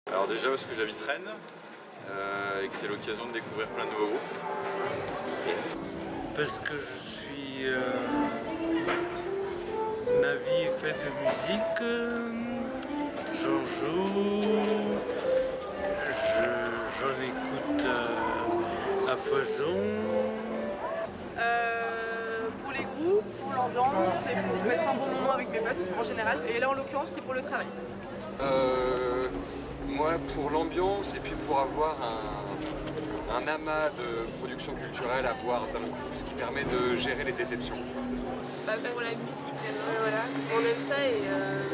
Alors déjà parce que j'habite Rennes et que c'est l'occasion de découvrir plein de nouveaux groupes. Parce que je suis... ma vie est faite de musique, j'en joue, j'en écoute à foison. Pour les goûts, pour l'ambiance et pour passer un bon moment avec mes potes en général. Et là en l'occurrence c'est pour le travail. Moi pour l'ambiance et puis pour avoir un amas de production culturelle à voir d'un coup, ce qui permet de gérer les déceptions. Pour la musique, voilà. On aime ça et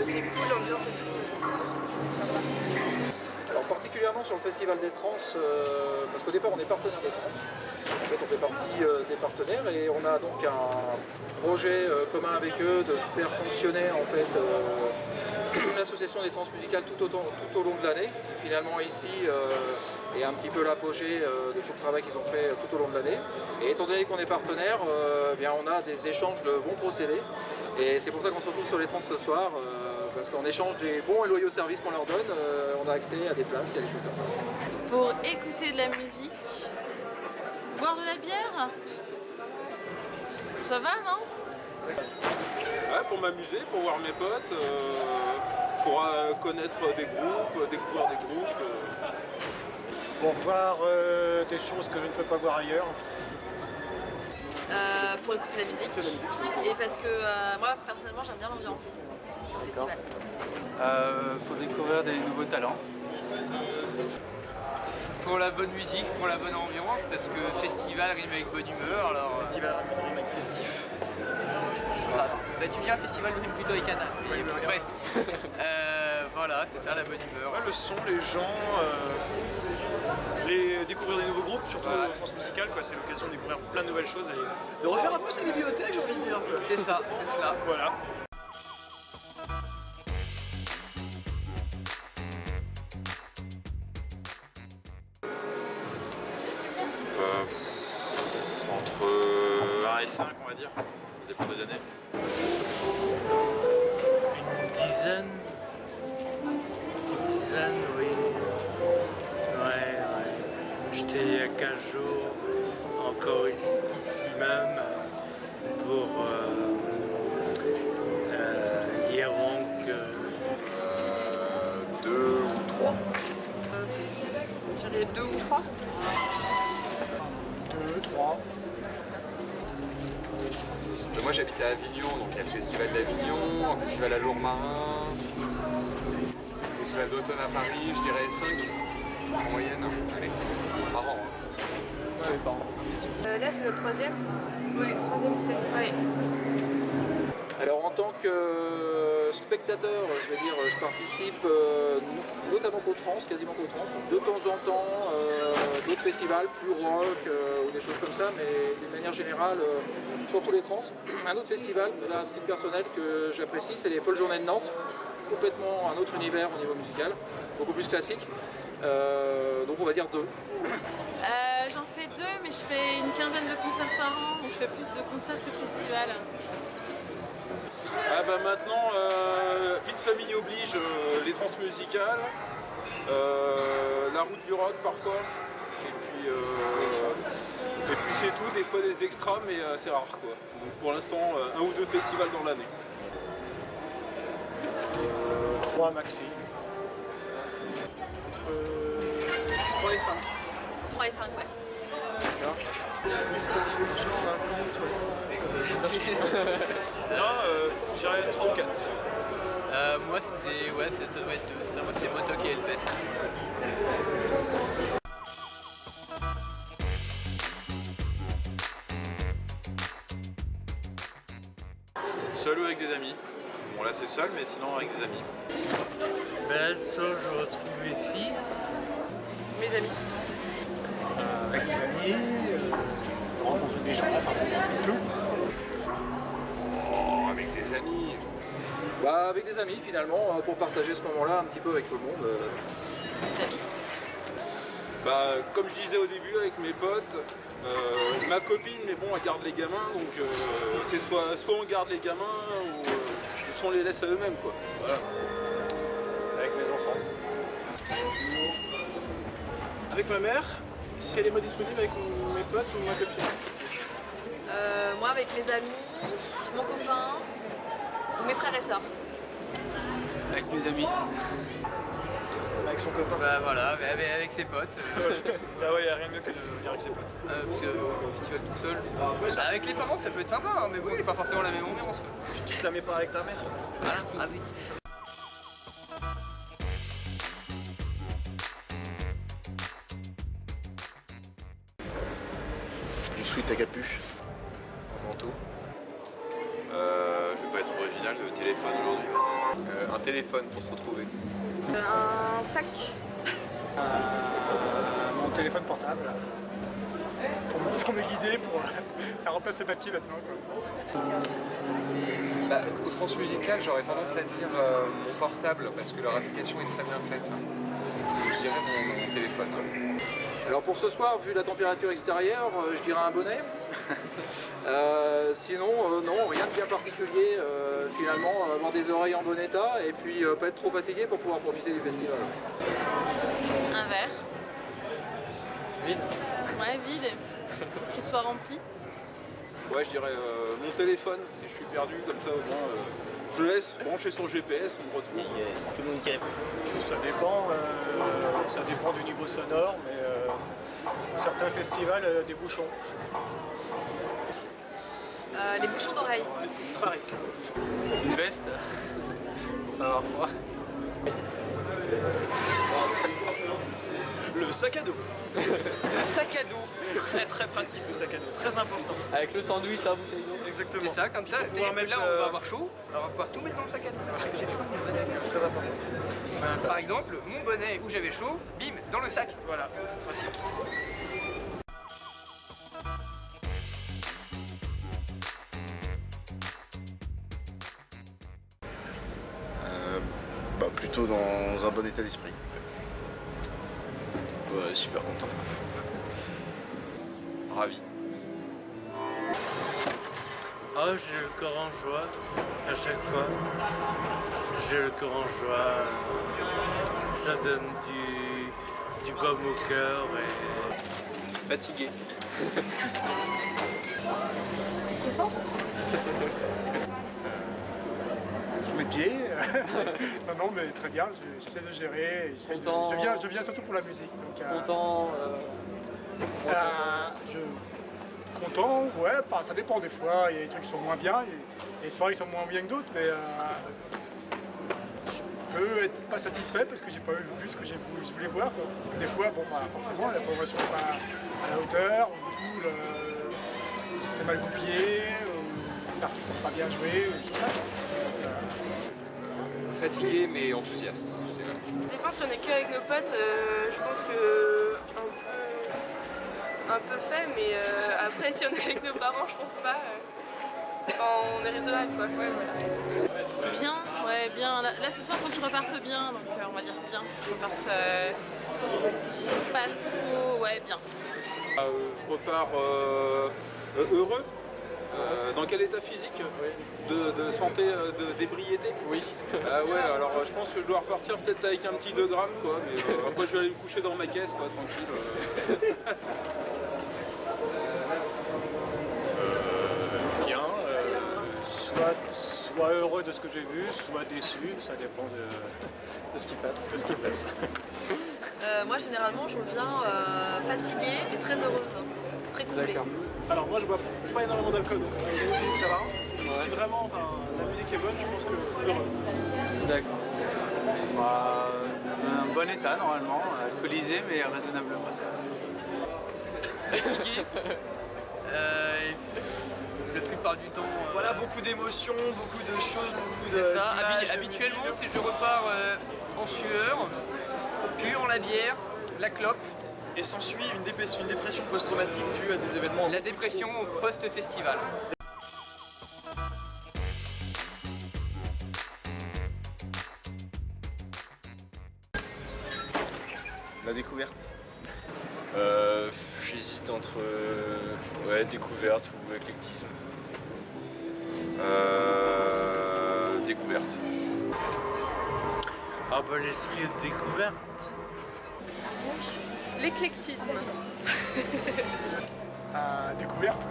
c'est cool, l'ambiance et tout. C'est sympa. Alors particulièrement sur le Festival des Trans, parce qu'au départ on est partenaire des Trans. En fait on fait partie des partenaires et on a donc un projet commun avec eux de faire fonctionner en fait l'association des transmusicales tout au long de l'année, qui finalement ici est un petit peu l'apogée de tout le travail qu'ils ont fait tout au long de l'année. Et étant donné qu'on est partenaire, bien on a des échanges de bons procédés et c'est pour ça qu'on se retrouve sur les trans ce soir, parce qu'en échange des bons et loyaux services qu'on leur donne, on a accès à des places et à des choses comme ça. Pour écouter de la musique, boire de la bière, ça va non? Ouais, pour m'amuser, pour voir mes potes, pour connaître des groupes, découvrir des groupes. Pour voir des choses que je ne peux pas voir ailleurs. Pour écouter de la musique et parce que moi personnellement j'aime bien l'ambiance d'un festival. Pour découvrir des nouveaux talents. Pour la bonne musique, pour la bonne ambiance, parce que festival rime avec bonne humeur, alors... Festival rime avec festif. Enfin, bah, tu me diras, festival rime plutôt avec canal, mais bref. Voilà, c'est ça la bonne humeur. Ouais, le son, les gens, découvrir des nouveaux groupes, surtout voilà. Transmusical, c'est l'occasion de découvrir plein de nouvelles choses et de refaire un peu sa bibliothèque, j'ai envie de dire. C'est ça, c'est cela. Voilà. Entre 1 et 5 on va dire, ça dépend des années. Une dizaine, oui. Ouais. J'étais il y a 15 jours encore ici même pour Yeronk. 2 ou 3. Je dirais 2 ou 3. 2, 3. Moi j'habite à Avignon, donc il y a le festival d'Avignon, un festival à Lourmarin, un festival d'automne à Paris, je dirais 5 en moyenne, allez, par an. Ouais, par an. Là c'est notre 3e. Ouais, 3e cette année. Ouais. Alors en tant que spectateur, je vais dire, je participe notamment qu'aux trans, quasiment qu'aux trans, de temps en temps d'autres festivals plus rock ou des choses comme ça, mais d'une manière générale, surtout les trans. Un autre festival, de la petite personnelle que j'apprécie, c'est les Folles Journées de Nantes, complètement un autre univers au niveau musical, beaucoup plus classique, donc on va dire 2. J'en fais 2, mais je fais une quinzaine de concerts par an, donc je fais plus de concerts que de festivals. Ah bah maintenant, vie de famille oblige, les transmusicales, la route du rock parfois, et puis c'est tout, des fois des extras, mais c'est rare quoi. Donc pour l'instant, 1 ou 2 festivals dans l'année. 3 maxi. Entre 3 et 5. 3 et 5, ouais. Sur 5 ans, 60. Non, je dirais 3 ou 4. Moi c'est... Ouais, ça doit être 2. Ça, moi c'est Motok et Hellfest. Seul ou avec des amis? Bon là c'est seul, mais sinon avec des amis. Ben, ce soir je retrouve mes filles. Mes amis. Avec mes amis, des gens, enfin tout. Oh, avec des amis. Bah, avec des amis finalement, pour partager ce moment-là un petit peu avec tout le monde. Les amis. Bah, comme je disais au début avec mes potes, ma copine, mais bon, elle garde les gamins, donc c'est soit on garde les gamins ou soit on les laisse à eux-mêmes, quoi. Voilà. Avec mes enfants. Avec ma mère, si elle est pas disponible, avec mes potes ou ma copine. Moi avec mes amis, mon copain ou mes frères et sœurs. Avec mes amis. Avec son copain. Bah voilà, mais avec ses potes. Ah ouais, y a rien de mieux que de venir avec ses potes. Parce que le festival tout seul. Avec les parents, ça peut être sympa, hein, mais bon, c'est pas forcément la même ambiance. Quoi. Tu te la mets pas avec ta mère. Voilà, vas-y. Du sweat à capuche. En manteau. Je vais pas être original, le téléphone aujourd'hui. Un téléphone pour se retrouver. Un sac. Mon téléphone portable. Pour me guider, ça remplace les papiers maintenant. Quoi. Bah, au transmusical, j'aurais tendance à dire mon portable parce que leur application est très bien faite. Je dirais mon téléphone. Alors pour ce soir, vu la température extérieure, je dirais un bonnet. Sinon, non, rien de bien particulier. Finalement, avoir des oreilles en bon état et puis pas être trop fatigué pour pouvoir profiter du festival. Un verre. Vide. Ouais, vide. Qu'il soit rempli. Ouais, je dirais mon téléphone, si je suis perdu, comme ça au moins, je le laisse brancher sur GPS, on me retrouve. Tout le monde qui répond. Ça dépend du niveau sonore, mais certains festivals, des bouchons. Les bouchons d'oreilles. Pareil. Une veste. Pour pas avoir froid. Le sac à dos. Le sac à dos. Très très pratique le sac à dos, très important. Avec le sandwich, la bouteille d'eau. Exactement. C'est ça, comme ça. pouvoir Là, mettre, on va avoir chaud, on va pouvoir tout mettre dans le sac à dos. J'ai fait mon bonnet. Très important. Par exemple, mon bonnet où j'avais chaud, bim, dans le sac. Voilà, pratique. Plutôt dans un bon état d'esprit. Ouais, super content. Ravi. Ah, j'ai le corps en joie à chaque fois. J'ai le corps en joie. Ça donne du baume au cœur et... Fatigué. Contente. Sur mes pieds. non, mais très bien, j'essaie de gérer. Je viens surtout pour la musique. Donc, Content. Content, ouais, ça dépend des fois. Il y a des trucs qui sont moins bien, il y a des soirées qui sont moins bien que d'autres, mais je peux être pas satisfait parce que j'ai pas vu ce que je voulais voir. Quoi. Parce que des fois, forcément, la programmation n'est pas à la hauteur, ou du coup, c'est mal goupillé, ou les artistes sont pas bien joués, etc. Fatigué mais enthousiaste. Ça dépend si on est que avec nos potes, je pense que un peu fait, mais après si on est avec nos parents, je pense pas. On est raisonnable quoi. Ouais, voilà. Bien, ouais, bien. Là ce soir, faut que je reparte bien, donc on va dire bien. Je reparte pas trop, ouais, bien. Je repars heureux. Dans quel état physique? De santé, d'ébriété? Oui. Ouais, alors je pense que je dois repartir peut-être avec un petit 2 grammes, quoi, mais après je vais aller me coucher dans ma caisse, quoi, tranquille. Bien, soit heureux de ce que j'ai vu, soit déçu, ça dépend de ce qui passe. Moi généralement je reviens fatiguée mais très heureuse, très comblée. Alors moi je bois pas énormément d'alcool, donc ça va. Et si vraiment la musique est bonne, je pense que heureux. D'accord. Un bon état normalement, alcoolisé mais raisonnablement. Fatigué. La plupart du temps. Voilà, beaucoup d'émotions, beaucoup de choses, beaucoup de. C'est ça. d'images, de Habituellement, musique. c'est je repars en sueur, puant la bière, la clope et s'ensuit une dépression post-traumatique due à des événements. La dépression post-festival. La découverte. J'hésite entre découverte ou éclectisme. Découverte. Ah bah l'esprit de découverte. L'éclectisme. Découverte.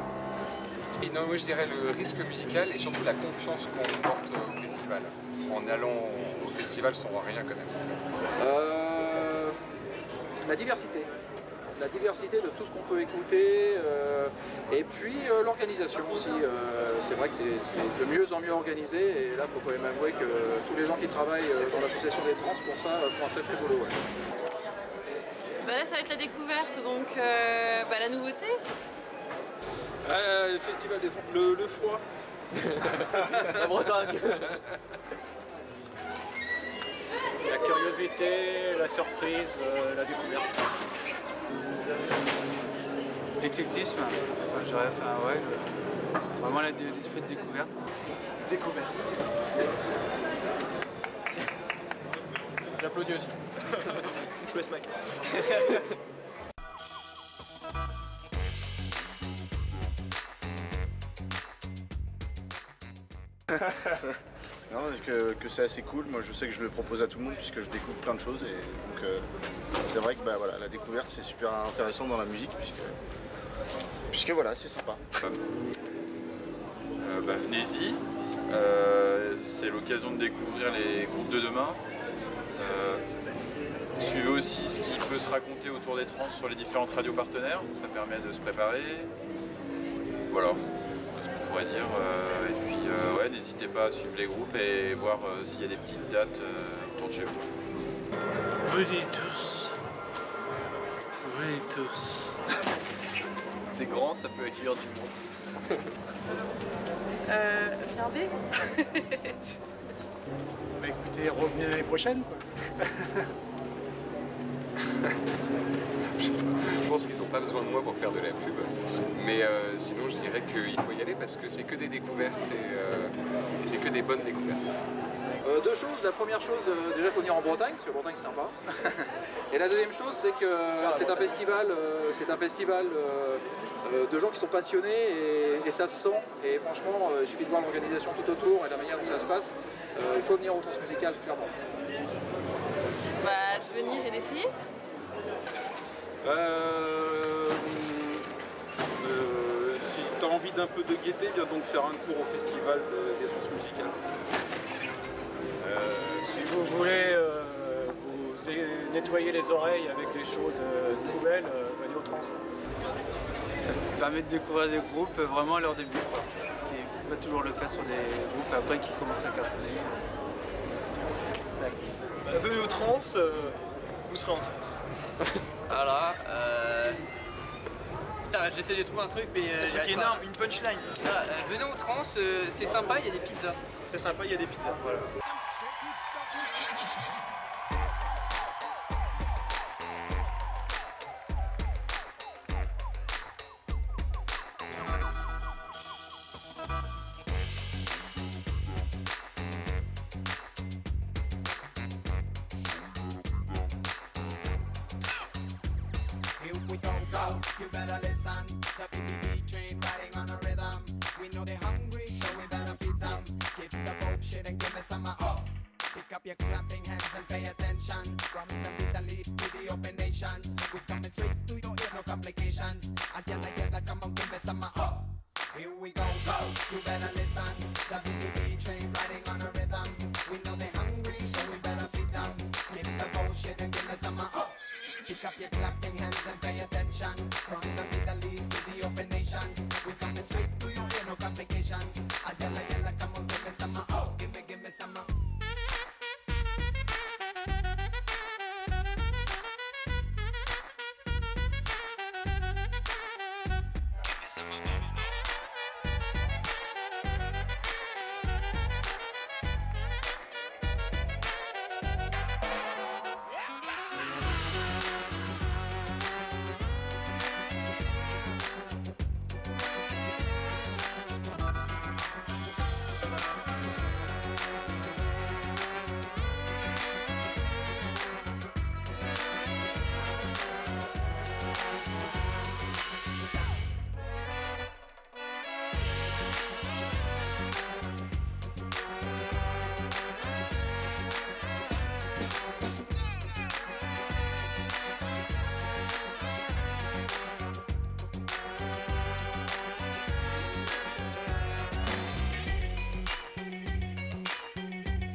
Et non, moi je dirais le risque musical et surtout la confiance qu'on porte au festival. En allant au festival sans rien connaître. La diversité. La diversité de tout ce qu'on peut écouter et puis l'organisation aussi. C'est vrai que c'est de mieux en mieux organisé et là il faut quand même avouer que tous les gens qui travaillent dans l'association des trans pour ça font un sacré boulot. Ouais. Bah là, ça va être la découverte, donc la nouveauté. Le festival des le froid. La Bretagne. La curiosité, la surprise, la découverte. L'éclectisme, je dirais, vraiment l'esprit de découverte. Découverte. J'applaudis aussi. Chouette mec. Non, parce que c'est assez cool. Moi, je sais que je le propose à tout le monde puisque je découvre plein de choses. Et donc, c'est vrai que la découverte, c'est super intéressant dans la musique puisque voilà, c'est sympa. Venez-y. C'est l'occasion de découvrir les groupes de demain. Suivez aussi ce qui peut se raconter autour des trans sur les différentes radios partenaires. Ça permet de se préparer. Voilà ce qu'on pourrait dire. Et puis, n'hésitez pas à suivre les groupes et voir s'il y a des petites dates autour de chez vous. Venez tous. Venez tous. C'est grand, ça peut accueillir du monde. Viendez. Bah écoutez, revenez l'année prochaine quoi. Je pense qu'ils n'ont pas besoin de moi pour faire de la pub. Mais sinon, je dirais qu'il faut y aller parce que c'est que des découvertes et c'est que des bonnes découvertes. Deux choses. La première chose, déjà il faut venir en Bretagne, parce que Bretagne c'est sympa. Et la deuxième chose, c'est que c'est un festival de gens qui sont passionnés et ça se sent. Et franchement, il suffit de voir l'organisation tout autour et la manière dont ça se passe. Il faut venir au Transmusical, clairement. Bah, de venir et d'essayer. Si tu as envie d'un peu de gaieté, viens donc faire un tour au festival des Transmusicales. Si vous voulez vous nettoyer les oreilles avec des choses nouvelles, venez au trans. Ça vous permet de découvrir des groupes vraiment à leur début, quoi. Ce qui n'est pas toujours le cas sur des groupes après qui commencent à cartonner. Venez au trans, vous serez en trans. Voilà. Putain, j'essaie de trouver un truc, mais. Un truc énorme, une punchline. Voilà, venez au trans, c'est sympa, il y a des pizzas. C'est sympa, il y a des pizzas. Voilà. You better listen. The PPP train riding on a rhythm. We know they're hungry, so we better feed them. Skip the bullshit and give me some Pick up your clapping hands and pay attention. From the Middle East to the open nations, we coming straight to your ear, no complications. As yalla, come on, give me some Here we go, go. You better